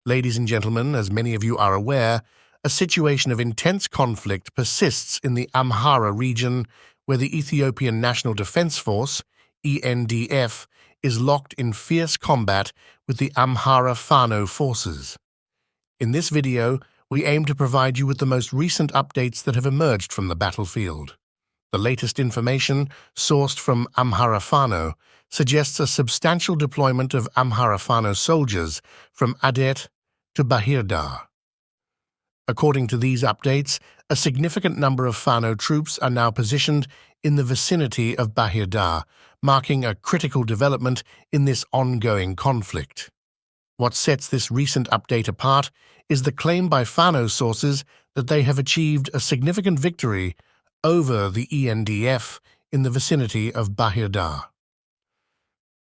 Ladies and gentlemen, as many of you are aware, a situation of intense conflict persists in the Amhara region, where the Ethiopian National Defense Force, ENDF, is locked in fierce combat with the Amhara Fano forces. In this video, we aim to provide you with the most recent updates that have emerged from the battlefield. The latest information, sourced from Amhara Fano, suggests a substantial deployment of Amhara Fano soldiers from Adet to Bahirdar. According to these updates, a significant number of Fano troops are now positioned in the vicinity of Bahirdar, marking a critical development in this ongoing conflict. What sets this recent update apart is the claim by Fano sources that they have achieved a significant victory over the ENDF in the vicinity of Bahirdar.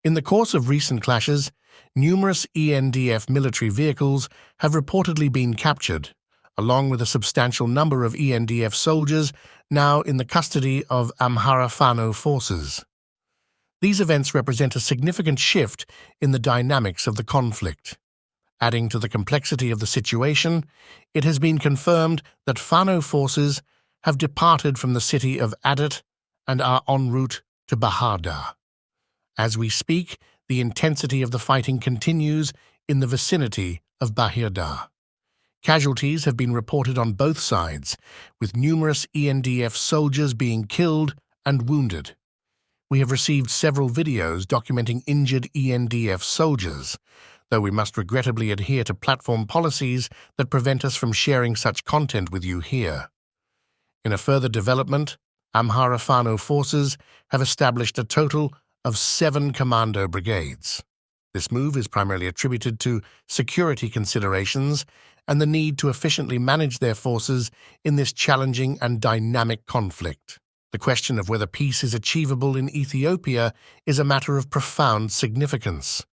In the course of recent clashes, numerous ENDF military vehicles have reportedly been captured, along with a substantial number of ENDF soldiers now in the custody of Amhara Fano forces. These events represent a significant shift in the dynamics of the conflict. Adding to the complexity of the situation, it has been confirmed that Fano forces have departed from the city of Adet and are en route to Bahirdar. As we speak, the intensity of the fighting continues in the vicinity of Bahirdar. Casualties have been reported on both sides, with numerous ENDF soldiers being killed and wounded. We have received several videos documenting injured ENDF soldiers, though we must regrettably adhere to platform policies that prevent us from sharing such content with you here. In a further development, Amhara Fano forces have established a total of 7 commando brigades. This move is primarily attributed to security considerations and the need to efficiently manage their forces in this challenging and dynamic conflict. The question of whether peace is achievable in Ethiopia is a matter of profound significance.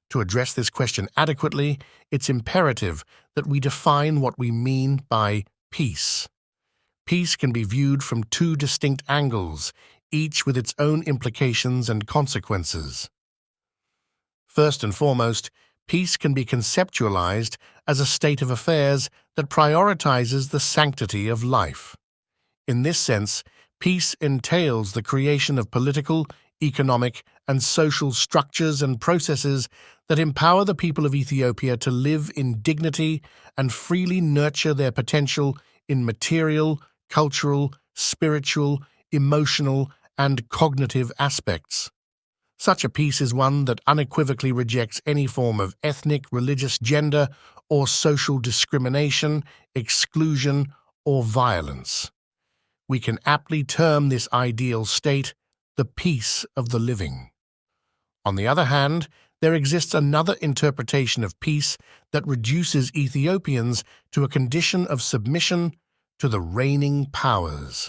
To address this question adequately, it's imperative that we define what we mean by peace. Peace can be viewed from 2 distinct angles, each with its own implications and consequences. First and foremost, peace can be conceptualized as a state of affairs that prioritizes the sanctity of life. In this sense, peace entails the creation of political, economic, and social structures and processes that empower the people of Ethiopia to live in dignity and freely nurture their potential in material, cultural, spiritual, emotional, and cognitive aspects. Such a peace is one that unequivocally rejects any form of ethnic, religious, gender, or social discrimination, exclusion, or violence. We can aptly term this ideal state the peace of the living. On the other hand, there exists another interpretation of peace that reduces Ethiopians to a condition of submission to the reigning powers.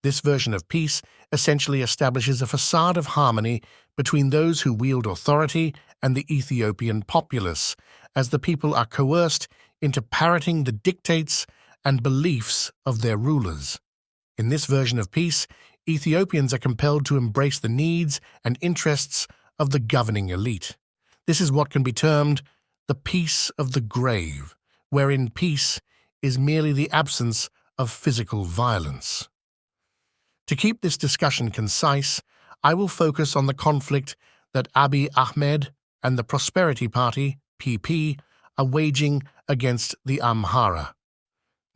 This version of peace essentially establishes a facade of harmony between those who wield authority and the Ethiopian populace, as the people are coerced into parroting the dictates and beliefs of their rulers. In this version of peace, Ethiopians are compelled to embrace the needs and interests of the governing elite. This is what can be termed the peace of the grave, wherein peace is merely the absence of physical violence. To keep this discussion concise, I will focus on the conflict that Abiy Ahmed and the Prosperity Party, PP, are waging against the Amhara.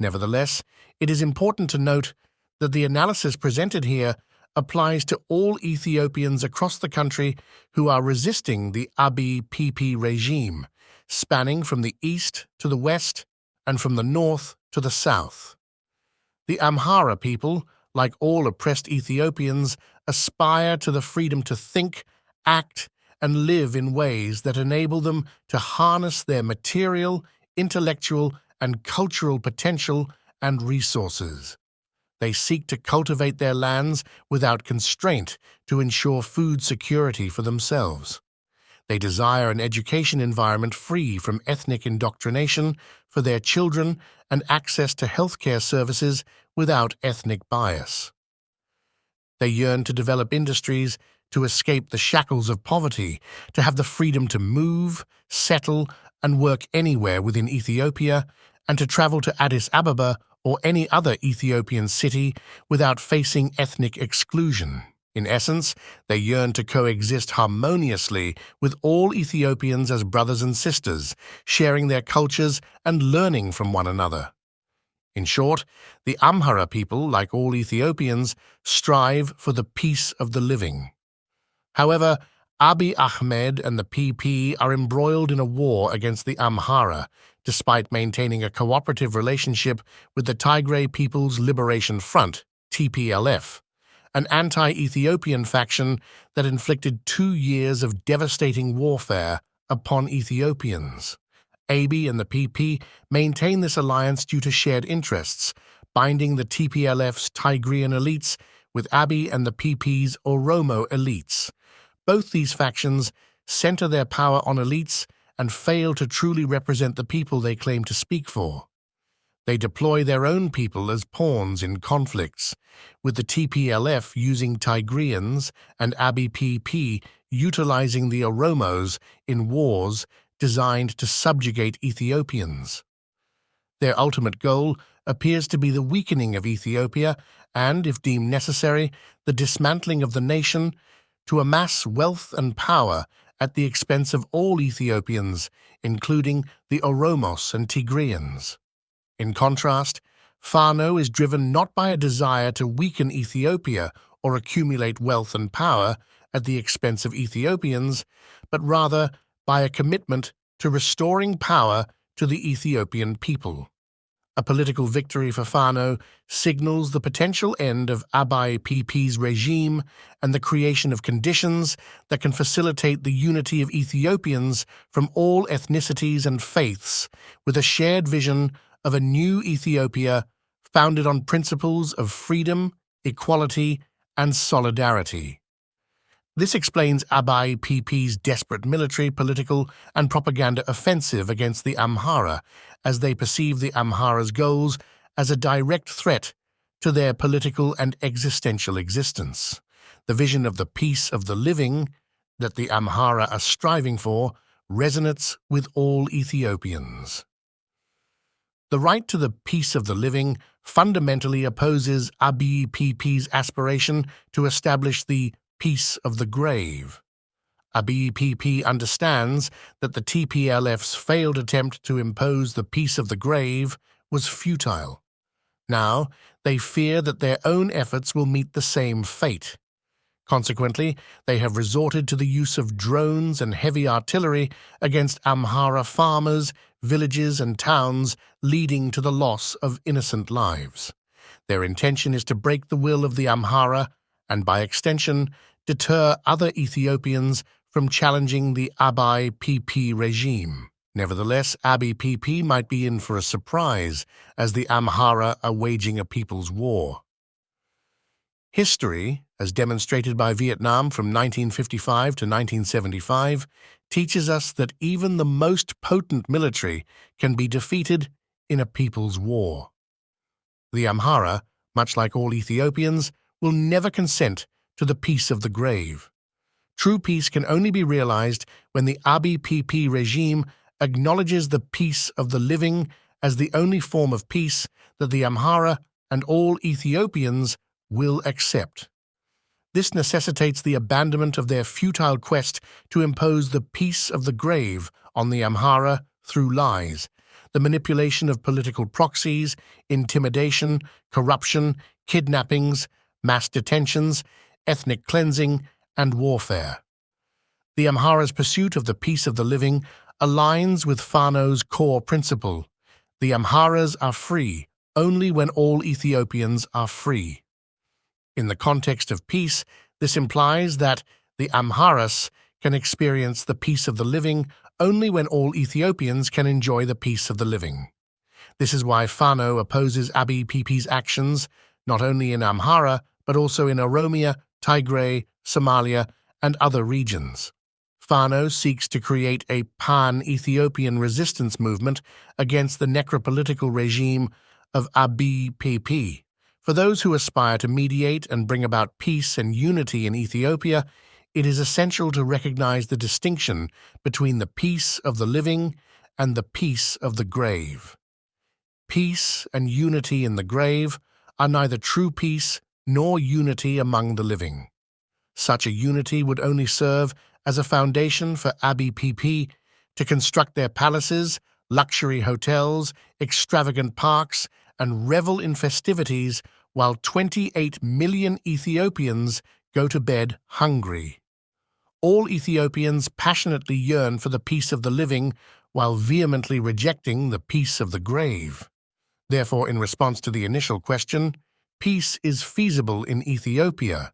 Nevertheless, it is important to note that the analysis presented here applies to all Ethiopians across the country who are resisting the Abiy PP regime, spanning from the east to the west and from the north to the south. The Amhara people, like all oppressed Ethiopians, aspire to the freedom to think, act, and live in ways that enable them to harness their material, intellectual, and cultural potential and resources. They seek to cultivate their lands without constraint to ensure food security for themselves. They desire an education environment free from ethnic indoctrination for their children and access to healthcare services without ethnic bias. They yearn to develop industries to escape the shackles of poverty, to have the freedom to move, settle, and work anywhere within Ethiopia, and to travel to Addis Ababa or any other Ethiopian city without facing ethnic exclusion. In essence, they yearn to coexist harmoniously with all Ethiopians as brothers and sisters, sharing their cultures and learning from one another. In short, the Amhara people, like all Ethiopians, strive for the peace of the living. However, Abiy Ahmed and the PP are embroiled in a war against the Amhara, despite maintaining a cooperative relationship with the Tigray People's Liberation Front, TPLF, an anti-Ethiopian faction that inflicted 2 years of devastating warfare upon Ethiopians. Abiy and the PP maintain this alliance due to shared interests, binding the TPLF's Tigrayan elites with Abiy and the PP's Oromo elites. Both these factions center their power on elites and fail to truly represent the people they claim to speak for. They deploy their own people as pawns in conflicts, with the TPLF using Tigrayans and Abiy PP utilizing the Oromos in wars designed to subjugate Ethiopians. Their ultimate goal appears to be the weakening of Ethiopia and, if deemed necessary, the dismantling of the nation to amass wealth and power at the expense of all Ethiopians, including the Oromos and Tigrayans. In contrast, Fano is driven not by a desire to weaken Ethiopia or accumulate wealth and power at the expense of Ethiopians, but rather by a commitment to restoring power to the Ethiopian people. A political victory for Fano signals the potential end of Abiy PP's regime and the creation of conditions that can facilitate the unity of Ethiopians from all ethnicities and faiths, with a shared vision of a new Ethiopia founded on principles of freedom, equality, and solidarity. This explains Abiy PP's desperate military, political, and propaganda offensive against the Amhara, as they perceive the Amhara's goals as a direct threat to their political and existential existence. The vision of the peace of the living that the Amhara are striving for resonates with all Ethiopians. The right to the peace of the living fundamentally opposes Abiy PP's aspiration to establish the peace of the grave. Abiy PP understands that the TPLF's failed attempt to impose the peace of the grave was futile. Now, they fear that their own efforts will meet the same fate. Consequently, they have resorted to the use of drones and heavy artillery against Amhara farmers, villages, and towns, leading to the loss of innocent lives. Their intention is to break the will of the Amhara and, by extension, deter other Ethiopians from challenging the Abiy PP regime. Nevertheless, Abiy PP might be in for a surprise, as the Amhara are waging a people's war. History, as demonstrated by Vietnam from 1955 to 1975, teaches us that even the most potent military can be defeated in a people's war. The Amhara, much like all Ethiopians, will never consent to the peace of the grave. True peace can only be realized when the Abiy PP regime acknowledges the peace of the living as the only form of peace that the Amhara and all Ethiopians will accept. This necessitates the abandonment of their futile quest to impose the peace of the grave on the Amhara through lies, the manipulation of political proxies, intimidation, corruption, kidnappings, mass detentions, ethnic cleansing, and warfare. The Amhara's pursuit of the peace of the living aligns with Fano's core principle: the Amharas are free only when all Ethiopians are free. In the context of peace, this implies that the Amharas can experience the peace of the living only when all Ethiopians can enjoy the peace of the living. This is why Fano opposes Abiy PP's actions, not only in Amhara, but also in Oromia, Tigray, Somalia, and other regions. Fano seeks to create a pan-Ethiopian resistance movement against the necropolitical regime of Abiy PP. For those who aspire to mediate and bring about peace and unity in Ethiopia, it is essential to recognize the distinction between the peace of the living and the peace of the grave. Peace and unity in the grave are neither true peace nor unity among the living. Such a unity would only serve as a foundation for Abiy PP to construct their palaces, luxury hotels, extravagant parks, and revel in festivities while 28 million Ethiopians go to bed hungry. All Ethiopians passionately yearn for the peace of the living while vehemently rejecting the peace of the grave. Therefore, in response to the initial question, peace is feasible in Ethiopia,